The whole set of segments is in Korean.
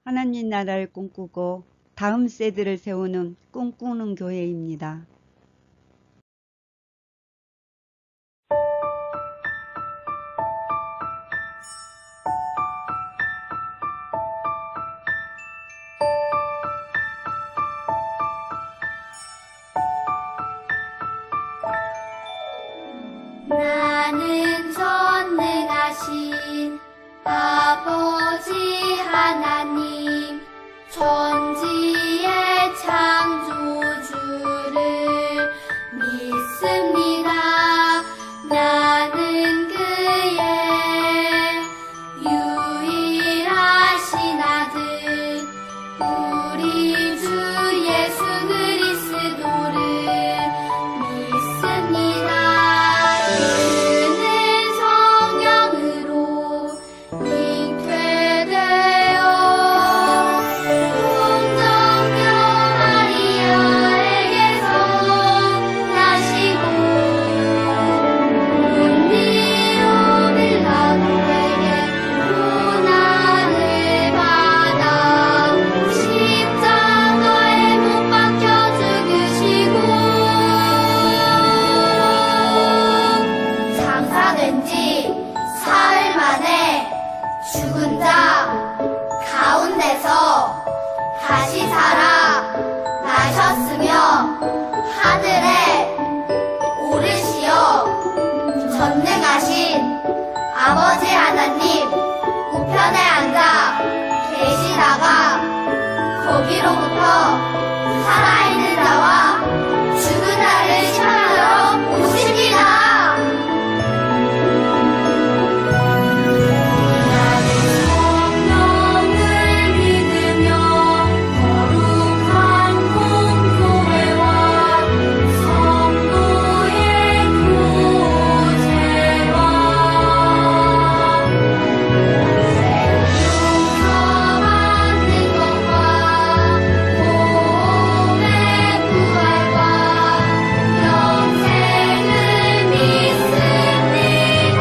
하나님 나라를 꿈꾸고 다음 세대를 세우는 꿈꾸는 교회입니다. 나는 전능하신 아버지 하나님 천지의 창조주를 믿습니다. 나는 그의 유일하신 아들 우리 주 예수 그리스도를 믿습니다. 그는 성령으로 잉태되어 동정녀 마리아에게서 나시고 본디오 빌라도에게 고난을 받아 십자가에 못 박혀 죽으시고 장사된 지 사흘 만에 죽은 자 가운데서 다시 살아 나셨으며 하늘에 오르시어 전능하신 아버지 하나님 우편에 앉아 계시다가 거기로부터 살아있는 자와 죽은 자를 심판하러 오십니다. 나는 성령을 믿으며 거룩한 공교회와 성도의 교제와 용서받는 것과 몸의 부활과 영생을 믿습니다.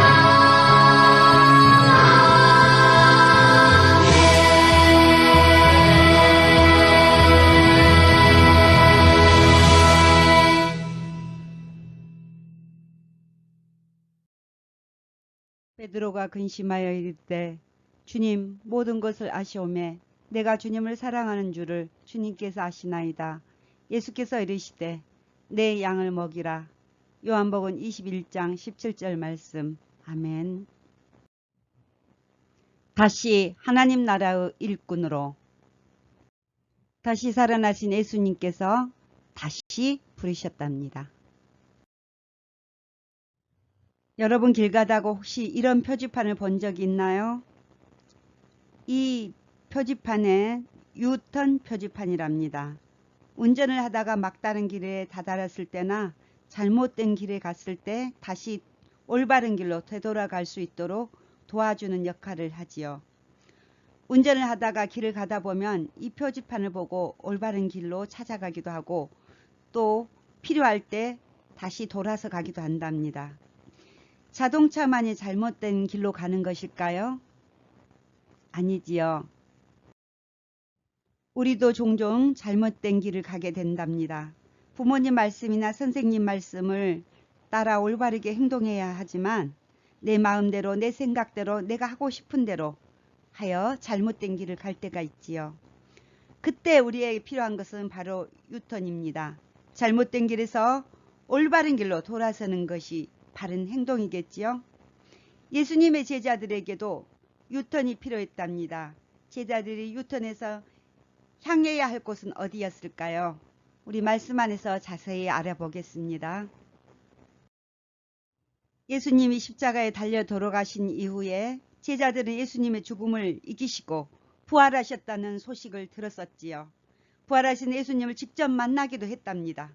베드로가 근심하여 이르되 주님 모든 것을 아시오매 내가 주님을 사랑하는 줄을 주님께서 아시나이다. 예수께서 이르시되 내 양을 먹이라. 요한복음 21장 17절 말씀. 아멘. 다시 하나님 나라의 일꾼으로 다시 살아나신 예수님께서 다시 부르셨답니다. 여러분 길 가다가 혹시 이런 표지판을 본 적이 있나요? 이 표지판은 유턴 표지판이랍니다. 운전을 하다가 막다른 길에 다다랐을 때나 잘못된 길에 갔을 때 다시 올바른 길로 되돌아갈 수 있도록 도와주는 역할을 하지요. 운전을 하다가 길을 가다 보면 이 표지판을 보고 올바른 길로 찾아가기도 하고 또 필요할 때 다시 돌아서 가기도 한답니다. 자동차만이 잘못된 길로 가는 것일까요? 아니지요. 우리도 종종 잘못된 길을 가게 된답니다. 부모님 말씀이나 선생님 말씀을 따라 올바르게 행동해야 하지만 내 마음대로 내 생각대로 내가 하고 싶은 대로 하여 잘못된 길을 갈 때가 있지요. 그때 우리에게 필요한 것은 바로 유턴입니다. 잘못된 길에서 올바른 길로 돌아서는 것이 바른 행동이겠지요. 예수님의 제자들에게도 유턴이 필요했답니다. 제자들이 유턴해서 향해야 할 곳은 어디였을까요? 우리 말씀 안에서 자세히 알아보겠습니다. 예수님이 십자가에 달려 돌아가신 이후에 제자들은 예수님의 죽음을 이기시고 부활하셨다는 소식을 들었었지요. 부활하신 예수님을 직접 만나기도 했답니다.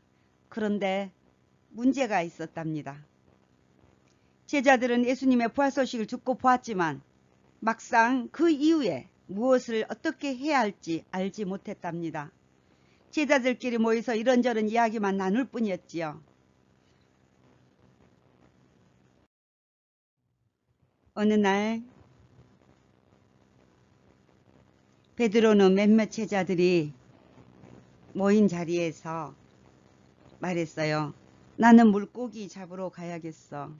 그런데 문제가 있었답니다. 제자들은 예수님의 부활 소식을 듣고 보았지만 막상 그 이후에 무엇을 어떻게 해야 할지 알지 못했답니다. 제자들끼리 모여서 이런저런 이야기만 나눌 뿐이었지요. 어느 날 베드로는 몇몇 제자들이 모인 자리에서 말했어요. 나는 물고기 잡으러 가야겠어.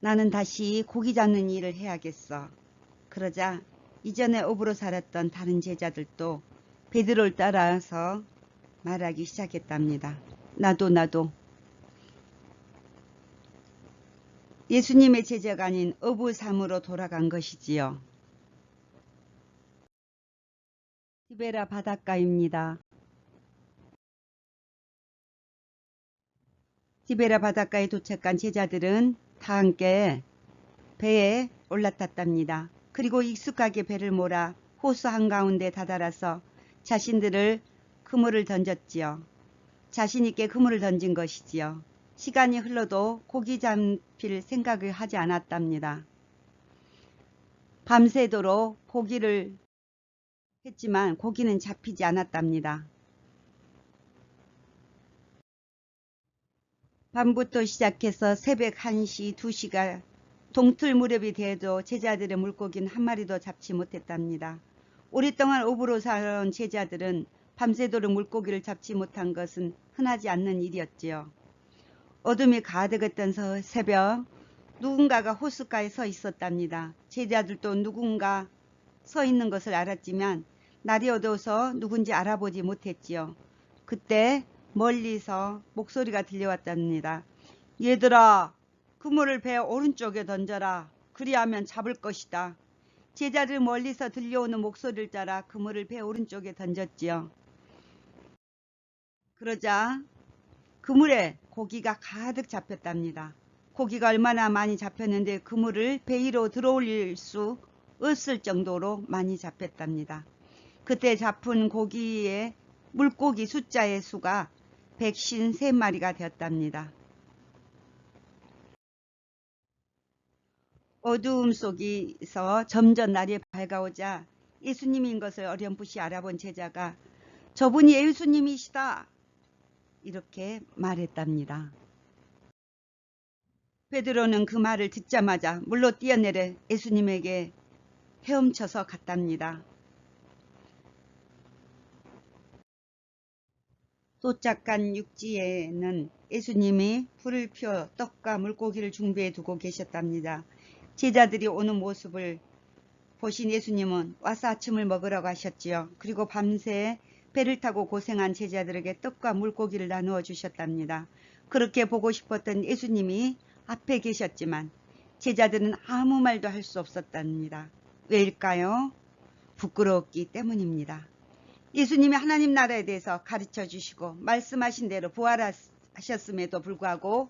나는 다시 고기 잡는 일을 해야겠어. 그러자 이전에 업으로 살았던 다른 제자들도 베드로를 따라서 말하기 시작했답니다. 나도. 예수님의 제자가 아닌 어부 삶으로 돌아간 것이지요. 티베라 바닷가입니다. 티베라 바닷가에 도착한 제자들은 다 함께 배에 올라탔답니다. 그리고 익숙하게 배를 몰아 호수 한가운데 다다라서 자신들을 그물을 던졌지요. 자신있게 그물을 던진 것이지요. 시간이 흘러도 고기 잡힐 생각을 하지 않았답니다. 밤새도록 고기를 했지만 고기는 잡히지 않았답니다. 밤부터 시작해서 새벽 1시, 2시가 동틀 무렵이 돼도 제자들의 물고기는 한 마리도 잡지 못했답니다. 오랫동안 어부로 살아온 제자들은 밤새도록 물고기를 잡지 못한 것은 흔하지 않는 일이었지요. 어둠이 가득했던 새벽, 누군가가 호숫가에 서 있었답니다. 제자들도 누군가 서 있는 것을 알았지만 날이 어두워서 누군지 알아보지 못했지요. 그때 멀리서 목소리가 들려왔답니다. 얘들아, 그물을 배 오른쪽에 던져라. 그리하면 잡을 것이다. 제자들 멀리서 들려오는 목소리를 따라 그물을 배 오른쪽에 던졌지요. 그러자 그물에 고기가 가득 잡혔답니다. 고기가 얼마나 많이 잡혔는데 그물을 배 위로 들어올릴 수 없을 정도로 많이 잡혔답니다. 그때 잡힌 고기의 물고기 숫자의 수가 153마리가 되었답니다. 어두움 속에서 점점 날이 밝아오자 예수님인 것을 어렴풋이 알아본 제자가 저분이 예수님이시다 이렇게 말했답니다. 베드로는 그 말을 듣자마자 물로 뛰어내려 예수님에게 헤엄쳐서 갔답니다. 도착한 육지에는 예수님이 불을 피워 떡과 물고기를 준비해 두고 계셨답니다. 제자들이 오는 모습을 보신 예수님은 와서 아침을 먹으라고 하셨지요. 그리고 밤새 배를 타고 고생한 제자들에게 떡과 물고기를 나누어 주셨답니다. 그렇게 보고 싶었던 예수님이 앞에 계셨지만 제자들은 아무 말도 할 수 없었답니다. 왜일까요? 부끄러웠기 때문입니다. 예수님이 하나님 나라에 대해서 가르쳐 주시고 말씀하신 대로 부활하셨음에도 불구하고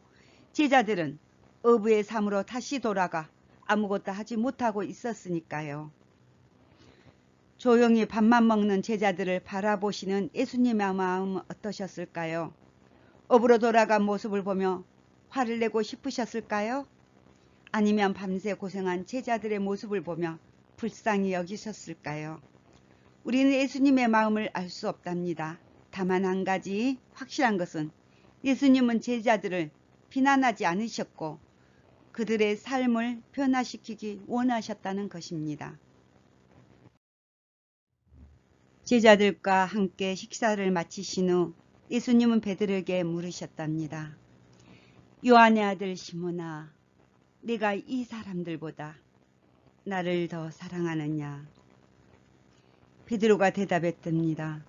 제자들은 어부의 삶으로 다시 돌아가 아무것도 하지 못하고 있었으니까요. 조용히 밥만 먹는 제자들을 바라보시는 예수님의 마음은 어떠셨을까요? 어부로 돌아간 모습을 보며 화를 내고 싶으셨을까요? 아니면 밤새 고생한 제자들의 모습을 보며 불쌍히 여기셨을까요? 우리는 예수님의 마음을 알 수 없답니다. 다만 한 가지 확실한 것은 예수님은 제자들을 비난하지 않으셨고 그들의 삶을 변화시키기 원하셨다는 것입니다. 제자들과 함께 식사를 마치신 후 예수님은 베드로에게 물으셨답니다. 요한의 아들 시몬아, 네가 이 사람들보다 나를 더 사랑하느냐? 베드로가 대답했답니다.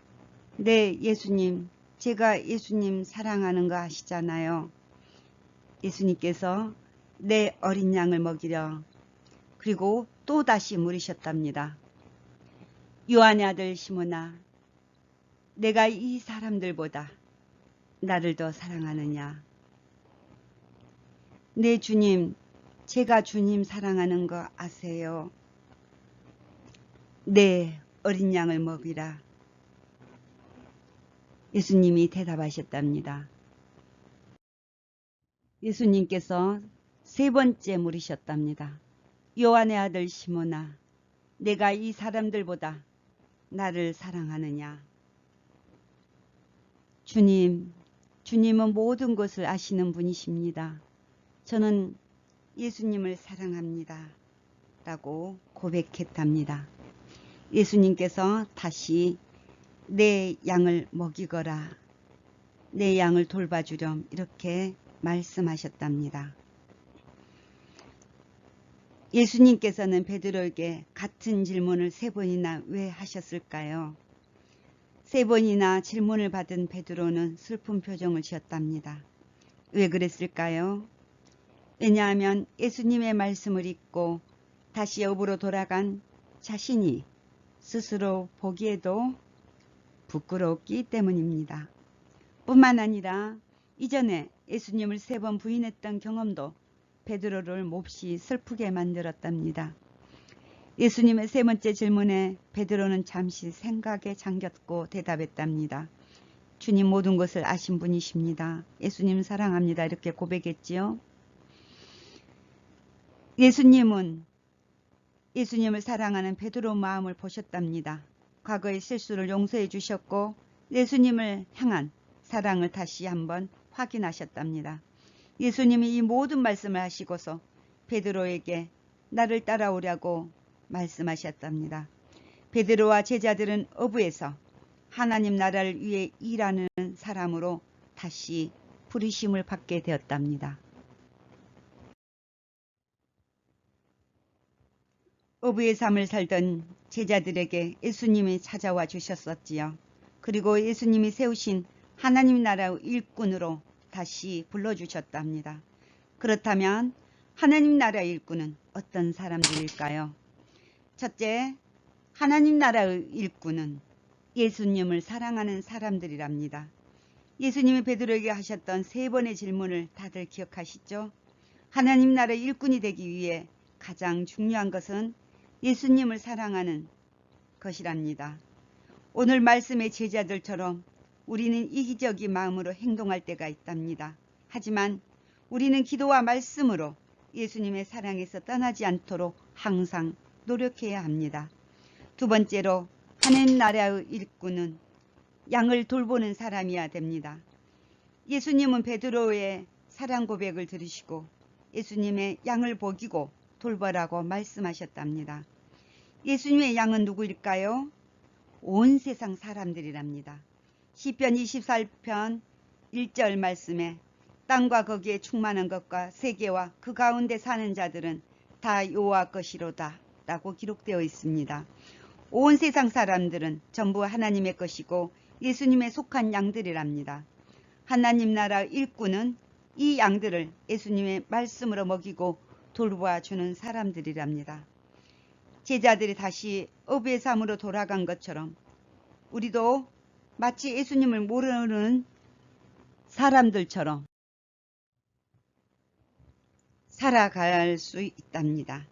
네, 예수님, 제가 예수님 사랑하는 거 아시잖아요. 예수님께서 내 어린 양을 먹이려. 그리고 또 다시 물으셨답니다. 요한의 아들 시몬아, 내가 이 사람들보다 나를 더 사랑하느냐? 네, 주님, 제가 주님 사랑하는 거 아세요? 네, 어린 양을 먹이라. 예수님이 대답하셨답니다. 예수님께서 세 번째 물으셨답니다. 요한의 아들 시몬아, 내가 이 사람들보다 나를 사랑하느냐? 주님은 모든 것을 아시는 분이십니다. 저는 예수님을 사랑합니다. 라고 고백했답니다. 예수님께서 다시 내 양을 먹이거라, 내 양을 돌봐주렴 이렇게 말씀하셨답니다. 예수님께서는 베드로에게 같은 질문을 3번이나 왜 하셨을까요? 3번이나 질문을 받은 베드로는 슬픈 표정을 지었답니다. 왜 그랬을까요? 왜냐하면 예수님의 말씀을 잊고 다시 업으로 돌아간 자신이 스스로 보기에도 부끄럽기 때문입니다. 뿐만 아니라 이전에 예수님을 3번 부인했던 경험도 베드로를 몹시 슬프게 만들었답니다. 예수님의 3번째 질문에 베드로는 잠시 생각에 잠겼고 대답했답니다. 주님, 모든 것을 아신 분이십니다. 예수님 사랑합니다. 이렇게 고백했지요. 예수님은 예수님을 사랑하는 베드로 마음을 보셨답니다. 과거의 실수를 용서해 주셨고 예수님을 향한 사랑을 다시 한번 확인하셨답니다. 예수님이 이 모든 말씀을 하시고서 베드로에게 나를 따라오라고 말씀하셨답니다. 베드로와 제자들은 어부에서 하나님 나라를 위해 일하는 사람으로 다시 부르심을 받게 되었답니다. 어부의 삶을 살던 제자들에게 예수님이 찾아와 주셨었지요. 그리고 예수님이 세우신 하나님 나라의 일꾼으로 다시 불러주셨답니다. 그렇다면 하나님 나라의 일꾼은 어떤 사람들일까요? 첫째, 하나님 나라의 일꾼은 예수님을 사랑하는 사람들이랍니다. 예수님이 베드로에게 하셨던 3번의 질문을 다들 기억하시죠? 하나님 나라의 일꾼이 되기 위해 가장 중요한 것은 예수님을 사랑하는 것이랍니다. 오늘 말씀의 제자들처럼 우리는 이기적인 마음으로 행동할 때가 있답니다. 하지만 우리는 기도와 말씀으로 예수님의 사랑에서 떠나지 않도록 항상 노력해야 합니다. 2번째로 하나님 나라의 일꾼은 양을 돌보는 사람이어야 됩니다. 예수님은 베드로의 사랑 고백을 들으시고 예수님의 양을 먹이고 돌보라고 말씀하셨답니다. 예수님의 양은 누구일까요? 온 세상 사람들이랍니다. 시편 24편 1절 말씀에 땅과 거기에 충만한 것과 세계와 그 가운데 사는 자들은 다 여호와 것이로다 라고 기록되어 있습니다. 온 세상 사람들은 전부 하나님의 것이고 예수님에 속한 양들이랍니다. 하나님 나라 일꾼은 이 양들을 예수님의 말씀으로 먹이고 돌보아주는 사람들이랍니다. 제자들이 다시 어부의 삶으로 돌아간 것처럼 우리도 마치 예수님을 모르는 사람들처럼 살아갈 수 있답니다.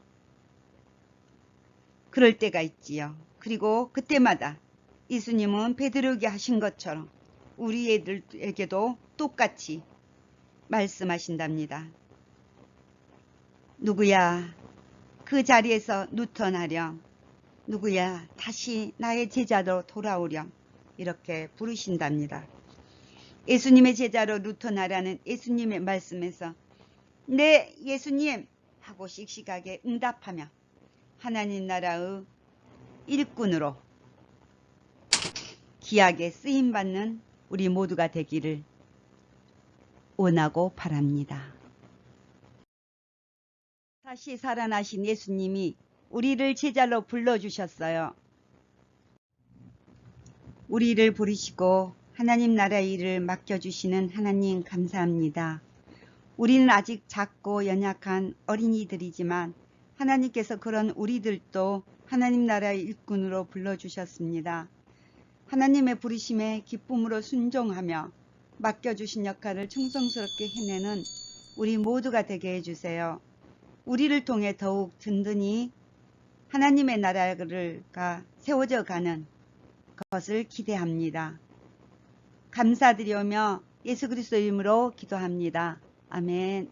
그럴 때가 있지요. 그리고 그때마다 예수님은 베드로에게 하신 것처럼 우리 애들에게도 똑같이 말씀하신답니다. 누구야 그 자리에서 누턴하렴, 누구야 다시 나의 제자로 돌아오렴 이렇게 부르신답니다. 예수님의 제자로 누턴하라는 예수님의 말씀에서 네 예수님 하고 씩씩하게 응답하며 하나님 나라의 일꾼으로 귀하게 쓰임받는 우리 모두가 되기를 원하고 바랍니다. 다시 살아나신 예수님이 우리를 제자로 불러주셨어요. 우리를 부르시고 하나님 나라의 일을 맡겨주시는 하나님 감사합니다. 우리는 아직 작고 연약한 어린이들이지만 하나님께서 그런 우리들도 하나님 나라의 일꾼으로 불러주셨습니다. 하나님의 부르심에 기쁨으로 순종하며 맡겨주신 역할을 충성스럽게 해내는 우리 모두가 되게 해주세요. 우리를 통해 더욱 든든히 하나님의 나라가 세워져 가는 것을 기대합니다. 감사드리며 예수 그리스도 이름으로 기도합니다. 아멘.